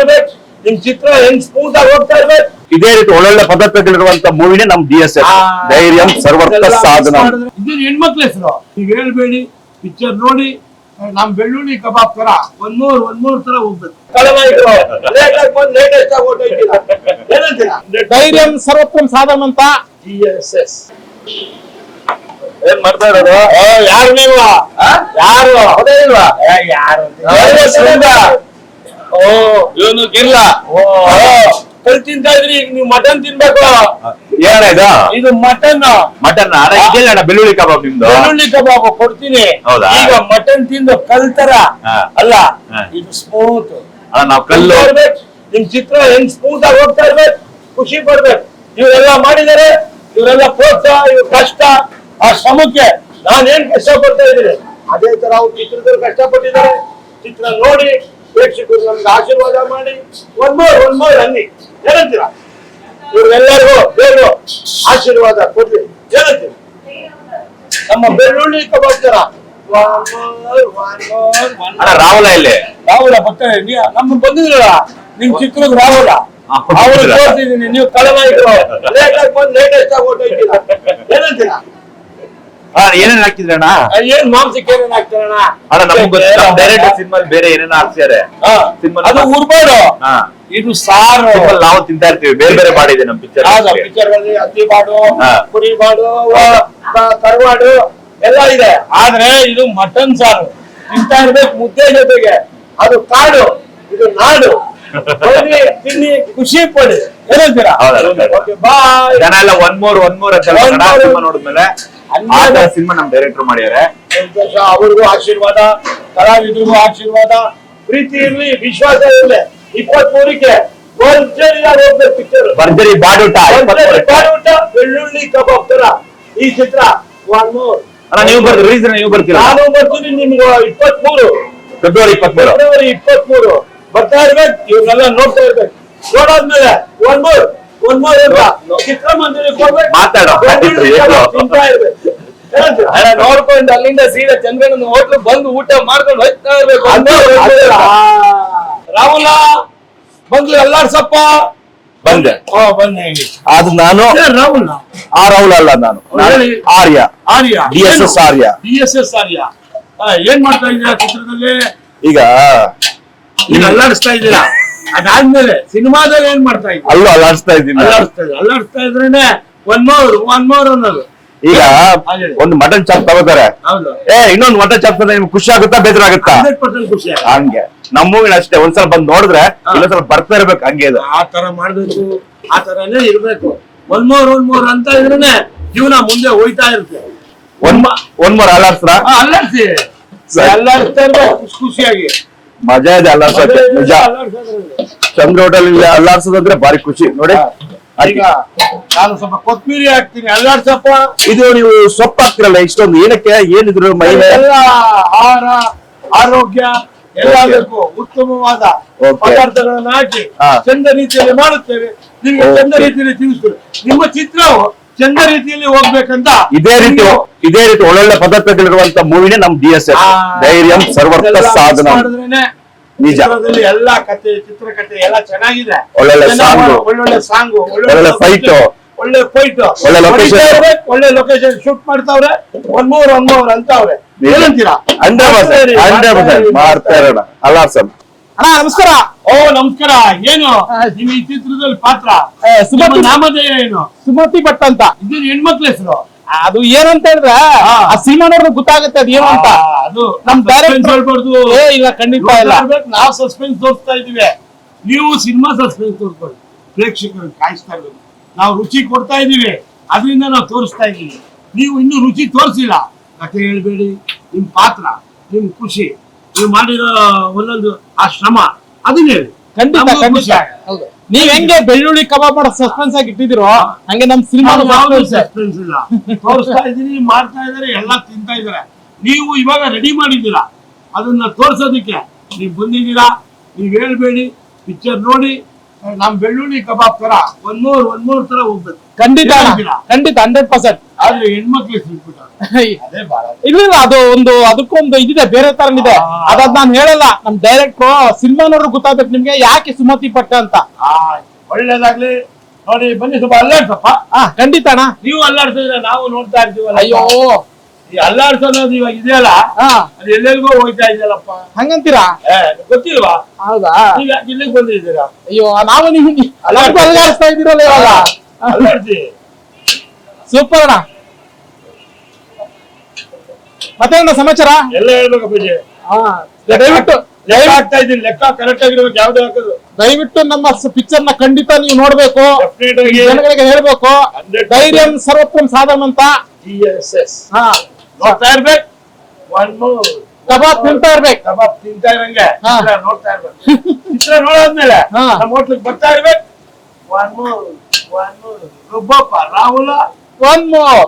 ಇರ್ಬೇಕು, ನಿಮ್ ಚಿತ್ರ ಹೆಂಗ್ ಸ್ಮೂತ್ ಆಗಿ ಹೋಗ್ತಾ ಇರ್ಬೇಕು. ಇದೇ ರೀತಿ ಒಳ್ಳೊಳ್ಳೆ ಪದಾರ್ಥಗಳಿರುವಂತ ಮೂವಿನೇ ನಮ್ DSS ಧೈರ್ಯಂ ಸರ್ವರ್ಥ ಸಾಧನ. ಇದು ಹೆಣ್ಮಕ್ಳ ಹೆಸರು, ನೀವ್ ಹೇಳ್ಬೇಡಿ, ಪಿಕ್ಚರ್ ನೋಡಿ. ನಮ್ ಬೆಳ್ಳುಳ್ಳಿ ಕಬಾಬ್ ತರ ಒಂದ್ ಮೂರ್ ತರ ಹೋಗ್ಬೇಕು. ಧೈರ್ಯಂ ಸರ್ವೋತ್ತಮ ಸಾಧನ ಅಂತ DSS. ಏನ್ ಮಾಡ್ತಾ ಇರೋದು? ಯಾರು ನೀವು? ಯಾರು? ಅದೇ ಇಲ್ವಾ? ಯಾರು? ಓ ಇವನು ಗಿರ್ಲ ತಿಂತಾ ಇದ್ರಿ, ಈಗ ನೀವು ಮಟನ್ ತಿನ್ಬೇಕು. ಏನ ಇದು ಮಟನ್. ಮಟನ್ ಅಣ್ಣ ಬೆಳ್ಳುಳ್ಳಿ ಕಬಾಬ್ ನಿಮ್ದು. ಬೆಳ್ಳುಳ್ಳಿ ಕಬಾಬ್ ಕೊಡ್ತೀನಿ. ಹೌದಾ? ಈಗ ಮಟನ್ ತಿಂದು ಕಲ್ತರ ಅಲ್ಲ, ಇದು ಸ್ಮೂತ್. ನಾವ್ ಕಲ್ಲು ನಿಮ್ ಚಿತ್ರ ಹೆಂಗ್ ಸ್ಮೂತ್ ಆಗಿ ಹೋಗ್ತಾ ಇರ್ಬೇಕು, ಖುಷಿ ಪಡ್ಬೇಕು. ಇವರೆಲ್ಲ ಮಾಡಿದಾರೆ, ಇವರೆಲ್ಲ ಪ್ರೋತ್ಸಾಹ, ಇವ್ರ ಕಷ್ಟ, ಆ ಶ್ರಮಕ್ಕೆ ನಾನೇನ್ ಕಷ್ಟ ಪಡ್ತಾ ಇದ್ದೀನಿ ಅದೇ ತರ ಅವ್ರು ಚಿತ್ರದಲ್ಲಿ ಕಷ್ಟಪಟ್ಟಿದ್ದಾರೆ. ಚಿತ್ರ ನೋಡಿ ಪ್ರೇಕ್ಷಕರು ನಮ್ಗೆ ಆಶೀರ್ವಾದ ಮಾಡಿ ಒಂದ್ ಮೂರ್ ಅನ್ನಿ ಏನಂತೀರಾ? ಇವ್ರೆಲ್ಲರಿಗೂ ದೇವರು ಆಶೀರ್ವಾದ ಕೊಡ್ಲಿ ಏನಂತೀರಾ? ನಮ್ಮ ಬೆಳ್ಳುಳ್ಳಿ ಕಬಾಬ್ ತರ ರಾಹುಲ ಇಲ್ಲಿ ರಾಹುಲ ಬರ್ತಾರೆ. ನಮ್ಮ ಬಂದಿದ್ರಲ್ಲ ನಿಮ್ ಚಿತ್ರದ ರಾಹುಲ, ಅವ್ರು ತೋರಿಸಿದೀನಿ. ನೀವು ಕಳನಾಯಕರು ಲೇಟೆಸ್ಟ್ ಆಗಿ ಓಟ್ ಹೋಯ್ತೀರಾ ಏನಂತೀರಾ? ಏನೇನ್ ಹಾಕಿದ್ರಣ್ಣ? ಏನ್ ಮಾಂಸಕ್ಕೆ ಏನೇನ್ ಹಾಕ್ತಾರಣ್ಣ? ಡೈರೆಕ್ಟ್ ಸಿನಿಮಾ ಬೇರೆ ಏನೇನೋ ಹಾಕ್ಸಿದ್ದಾರೆ. ಅದು ಉರ್ಬಾಡು, ಇದು ಸಾರು ನಾವು ತಿಂತಾ ಇರ್ತೀವಿ. ಬೇರೆ ಬೇರೆ ಮಾಡಿದೆ ನಮ್ ಪಿಕ್ಚರ್. ಪಿಕ್ಚರ್ ಅಲ್ಲಿ ಹತ್ತಿ ಬಾಡು, ಕುರಿ ಬಾಡು, ಕರುವಾಡು ಎಲ್ಲ ಇದೆ. ಆದ್ರೆ ಇದು ಮಟನ್ ಸಾರು ತಿಂತಾ ಇರ್ಬೇಕು ಮುದ್ದೆ ಜೊತೆಗೆ. ಅದು ಕಾಡು, ಇದು ನಾಡು. ತಿನ್ನಿ, ಖುಷಿ ಪಡಿ ಏನಂತೀರಾ? ಬಾಯ್. ಜನ ಎಲ್ಲ ಒಂದ್ ಮೂರ್ ಅಂತ ನೋಡಿದ್ಮೇಲೆ ಸಿನಿಮಾ ನಮ್ ಡೈರೆಕ್ಟರ್ ಮಾಡಿದ್ದಾರೆ. ಅವ್ರಿಗೂ ಆಶೀರ್ವಾದ, ಕಲಾವಿದರಿಗೂ ಆಶೀರ್ವಾದ, ಪ್ರೀತಿ ಇರ್ಲಿ, ವಿಶ್ವಾಸ ಇರ್ಲಿ. 23ಕ್ಕೆ ಭರ್ಜರಿಯಾಗಿ ಹೋಗ್ಬೇಕು ಪಿಕ್ಚರ್. ಭರ್ಜರಿ ಬಾಡೂಟ ಬೆಳ್ಳುಳ್ಳಿ ಕಬಾಬ್ ತರ ಈ ಚಿತ್ರ. ಒನ್ ಮೂರ್ ನೀವು ಬರ್ತೀರಾ? ನಾನು ಬರ್ತೀನಿ. ನಿಮ್ಗೆ 23 ಫೆಬ್ರವರಿ 23 ಬರ್ತಾ ಇರ್ಬೇಕು. ಇವ್ರನ್ನೆಲ್ಲ ನೋಡ್ತಾ ಇರ್ಬೇಕು. ನೋಡಾದ್ಮೇಲೆ ಒಂದ್ ಮೂರ್ ಚಿತ್ರಮಂದಿರಕ್ಕೆ ಹೋಗ್ಬೇಕು, ತಿಂತಾ ಇರ್ಬೇಕು. ನೋಡ್ಕೊಂಡು ಅಲ್ಲಿಂದ ಸೀದಾ ಚಂದ್ರನ ಹೋಟ್ಲು ಬಂದು ಊಟ ಮಾಡ್ಕೊಂಡು ಹೋಗ್ತಾ ಇರ್ಬೇಕು. ರಾಹುಲ ಬಂದು ಎಲ್ಲಾರ್ಸಪ್ಪ ಬಂದೆ. ಬನ್ನಿ. ಅದು ನಾನು ರಾಹುಲ್ ರಾಹುಲ್ ಅಲ್ಲ, ನಾನು ಆರ್ಯ. DSS ಆರ್ಯ. ಏನ್ ಮಾಡ್ತಾ ಇದ್ದೀರಾ ಚಿತ್ರದಲ್ಲಿ? ಈಗ ಅಲ್ಲಾಡಿಸ್ತಾ ಇದ್ದೀರಾ. ಅದಾದ್ಮೇಲೆ ಸಿನಿಮಾದಲ್ಲಿ ಏನ್ ಮಾಡ್ತಾ ಇದ್ದೀರಾ? ಅಲ್ಲೂ ಅಲ್ಲಾಡಿಸ್ತಾ ಇದ್ದೀನಿ. ಅಲ್ಲಾಡಿಸ್ತಾ ಇದ್ರೇನೆ ಒನ್ ಮೋರ್ ಅನ್ನೋದು. ಈಗ ಒಂದು ಮಟನ್ ಚಾಪ್ ತಗೋತಾರೆ, ಇನ್ನೊಂದು ಮಟನ್ ಚಾಪ್ ತಂದ್ರೆ ನಿಮ್ಗೆ ಖುಷಿ ಆಗುತ್ತಾ ಬೇಜಾರಾಗುತ್ತಾ? 100% ಖುಷಿ. ಹಂಗೆ ನಮ್ಮ ಮೂವಿನ ಅಷ್ಟೇ. ಒಂದ್ಸಲ ಬಂದ್ ನೋಡಿದ್ರೆ ಇನ್ನೊಂದ್ಸಲ ಬರ್ತಾ ಇರ್ಬೇಕು. ಹಂಗೆ ಇದು ಆ ತರ ಮಾಡ್ಬೇಕು, ಆ ತರನೇ ಇರ್ಬೇಕು. ಒನ್ ಮೋರ್ ಅಂತ ಇದ್ರೇನೆ ಜೀವನ ಮುಂದೆ ಹೋಯ್ತಾ ಇರುತ್ತೆ. ಒಂದ್ ಮೂರ್ ಅಲ್ಲಾಡ್ಸ್ರ ಅಲ್ಲಾಡಿಸ್ತಾ ಇರ್ಬೇಕು ಖುಷಿಯಾಗಿ. ಮಜಾ ಇದೆ ಅಲ್ಲಾಡ್ಸೋಕೆ. ನಿಜ, ಚಂದ್ರ ಹೋಟೆಲ್ ಅಲ್ಲಾಡ್ಸೋದಂದ್ರೆ ಭಾರಿ ಖುಷಿ ನೋಡಿ. ಈಗ ನಾನು ಸ್ವಲ್ಪ ಕೊತ್ಮೀರಿ ಹಾಕ್ತೀನಿ, ಅಲ್ಲಾಡ್ಸಪ್ಪ. ಇದು ನೀವು ಸೊಪ್ಪು ಹಾಕ್ತಿರಲ್ಲ ಇಷ್ಟೊಂದು, ಏನಕ್ಕೆ? ಏನಿದ್ರು ಮಹಿಳೆ ಆಹಾರ, ಆರೋಗ್ಯ ಎಲ್ಲ ಬೇಕು. ಉತ್ತಮವಾದ ಪದಾರ್ಥಗಳನ್ನ ಹಾಕಿ ಚಂದ ರೀತಿಯಲ್ಲಿ ಮಾಡುತ್ತೇವೆ. ನಿಮ್ಗೆ ಚಂದ ರೀತಿಯಲ್ಲಿ ತಿಳಿಸ್ತೀವಿ. ನಿಮ್ಮ ಚಿತ್ರವು ಚಂದ ರೀತಿಯಲ್ಲಿ ಹೋಗ್ಬೇಕಂತ ಇದೇ ರೀತಿ ಒಳ್ಳೊಳ್ಳೆ ಪದಾರ್ಥಗಳಿರುವಂತ ಮೂವಿನೇ ನಮ್ DSS ಧೈರ್ಯಂ ಸರ್ವರ್ಥ ಸಾಧನ. ನಿಜ, ಎಲ್ಲ ಕತೆ, ಚಿತ್ರಕಥೆ ಎಲ್ಲ ಚೆನ್ನಾಗಿದೆ. ಒಳ್ಳೊಳ್ಳೆ ಸಾಂಗು, ಒಳ್ಳೆ ಫೈಟ್, ಒಳ್ಳೆ ಲೊಕೇಶನ್ ಶೂಟ್ ಮಾಡ್ತಾವ್ರೆ. ಒನ್ ಮೂರ್ ಅಂತ ಅವ್ರೆ. ಏನಂತೀರಾ? 100% ಮಾಡ್ತಾ ಇರೋಣ. ಅಲ್ಲಾಡ್ಸಮ್ ಅಣ್ಣ ನಮಸ್ಕಾರ. ಓ ನಮಸ್ಕಾರ. ಏನು ನಿಮ್ ಈ ಚಿತ್ರದಲ್ಲಿ ಪಾತ್ರ? ನಾಮಧೇಯ ಏನು? ಸುಮತಿ ಭಟ್ ಅಂತ. ಇದು ಹೆಣ್ಮಕ್ಳ ಹೆಸರು. ಅದು ಏನಂತ ಹೇಳಿದ್ರೆ ಆ ಸಿನಿಮಾ ನೋಡಿದ್ರೆ ಗೊತ್ತಾಗುತ್ತೆ ಅದು ಏನು ಅಂತ. ಅದು ನಮ್ ಹೇಳ್ಬಾರ್ದು. ಇಲ್ಲ, ಖಂಡಿತ ಇಲ್ಲ. ನಾವು ಸಸ್ಪೆನ್ಸ್ ತೋರಿಸ್ತಾ ಇದೀವಿ, ನೀವು ಸಿನಿಮಾ ಸಸ್ಪೆನ್ಸ್ ತೋರಿಸ್ಕೊಳ್ಳಿ. ಪ್ರೇಕ್ಷಕರು ಕಾಯಿಸ್ತಾ ಇರ್ಬೇಕು. ನಾವು ರುಚಿ ಕೊಡ್ತಾ ಇದೀವಿ, ಅದರಿಂದ ನಾವು ತೋರಿಸ್ತಾ ಇದೀವಿ. ನೀವು ಇನ್ನೂ ರುಚಿ ತೋರಿಸಿಲ್ಲ. ಕಥೆ ಹೇಳ್ಬೇಡಿ, ನಿಮ್ ಪಾತ್ರ, ನಿಮ್ ಖುಷಿ, ನೀವು ಮಾಡಿರೋ ಒಂದೊಂದು ಆ ಶ್ರಮ ಅದನ್ನ ಹೇಳಿ. ಖಂಡಿತ. ನೀವ್ ಹೆಂಗೆ ಬೆಳ್ಳುಳ್ಳಿ ಕಬಾಬ್ ಮಾಡೋ ಸಸ್ಪೆನ್ಸ್ ಆಗಿ ಇಟ್ಟಿದಿರೋ ಹಂಗೆ ನಮ್ ಸಿನಿಮಾ ಸಸ್ಪೆನ್ಸ್ ಇಲ್ಲ. ತೋರಿಸ್ತಾ ಇದೀನಿ, ಮಾಡ್ತಾ ಇದಾರೆ, ಎಲ್ಲ ತಿಂತಾ ಇದಾರೆ. ನೀವು ಇವಾಗ ರೆಡಿ ಮಾಡಿದ್ದೀರಾ, ಅದನ್ನ ತೋರ್ಸೋದಿಕ್ಕೆ ನೀವ್ ಬಂದಿದ್ದೀರಾ. ನೀವ್ ಹೇಳ್ಬೇಡಿ, ಪಿಕ್ಚರ್ ನೋಡಿ. ನಮ್ ಬೆಳ್ಳುಳ್ಳಿ ಕಬಾಬ್ ತರ ಒಂದ್ ಮೂರ್ ತರ ಹೋಗ್ಬೇಕು. ಖಂಡಿತ 100%. ಆದ್ರೆ ಹೆಣ್ಮಕ್ಳಿಗೆ ಸಿಕ್ಬಿಟ್ಟ ಅದೇ ಬಹಳ ಇಲ್ಲ ಅದು ಒಂದು ಅದಕ್ಕೊಂದು ಇದಿದೆ ಬೇರೆ ತರನಿದೆ ಅದಾದ್ ನಾನು ಹೇಳಲ್ಲ ನಮ್ ಡೈರೆಕ್ಟ್ರು ಸಿನಿಮಾ ನೋಡ್ರು ಗೊತ್ತಾಗ್ಬೇಕು ನಿಮ್ಗೆ ಯಾಕೆ ಸುಮತಿ ಪಟ್ಟ ಅಂತ. ಒಳ್ಳೇದಾಗ್ಲಿ ನೋಡಿ, ಬನ್ನಿ ಸ್ವಲ್ಪ ಅಲ್ಲಾಡ್ಸಪ್ಪ. ಖಂಡಿತ ಅಣ್ಣ. ನೀವು ಅಲ್ಲಾಡ್ಸಿದ್ರೆ ನಾವು ನೋಡ್ತಾ ಇರ್ತೀವಲ್ಲ. ಅಯ್ಯೋ ಈ ಅಲ್ಲಾಡ್ಸೋದು ಇವಾಗ ಇದೆಯಲ್ಲ, ಅದು ಎಲ್ಲೆಲ್ಗೋ ಹೋಗ್ತಾ ಇದೆಯಲ್ಲಪ್ಪ. ಹಂಗಂತೀರಾ? ಗೊತ್ತಿಲ್ವಾ? ಹೌದಾ? ಈಗ ಯಾಕೆ ಇಲ್ಲಿಗೆ ಬಂದಿದ್ದೀರಾ? ಅಯ್ಯೋ ನಾವು ನೀವು ಅಲ್ಲಾಡಿಸ್ತಾ ಇದೀರಲ್ಲ ಇವಾಗ. ಅಲ್ಲಾಡ್ಸಿ. ಸೂಪರ್ ಅಣ್ಣ. ಮತ್ತೆ ಅಣ್ಣ ಸಮಾಚಾರ ಎಲ್ಲ ಹೇಳ್ಬೇಕಪ್ಪ ವಿಜಯ್. ದಯವಿಟ್ಟು ಲೆಕ್ಕ ಹಾಕ್ತಾ ಇದ್ದೀನಿ, ಲೆಕ್ಕ ಕರೆಕ್ಟ್ ಆಗಿರ್ಬೇಕು. ಯಾವ್ದು ಹಾಕೋದು ದಯವಿಟ್ಟು ನಮ್ಮ ಪಿಕ್ಚರ್ ನ ಖಂಡಿತ ನೀವು ನೋಡ್ಬೇಕು, ಡೆಫಿನೆಟ್ ಆಗಿ ಜನಗಳಿಗೆ ಹೇಳ್ಬೇಕು. 100% ಧೈರ್ಯ ಸರ್ವೋತ್ತಮ ಸಾಧನ ಅಂತ GSS ನೋಡ್ತಾ ಇರ್ಬೇಕು. ಕಬಾಬ್ ತಿಂತಾ ಇರ್ಬೇಕು. ಕಬಾಬ್ ತಿಂತಾ ಇರಂಗೆ ಹಾ. ಚಿತ್ರ ನೋಡ್ತಾ ಇರ್ಬೇಕು. ಚಿತ್ರ ನೋಡಾದ್ಮೇಲೆ ಹಾ. ನಮ್ಮ ಹೋಟ್ಲಿಗೆ ಬರ್ತಾ ಇರ್ಬೇಕು. ಒನ್ ಮೂರ್ ರುಬ್ಬಪ್ಪ ರಾಹುಲ. One more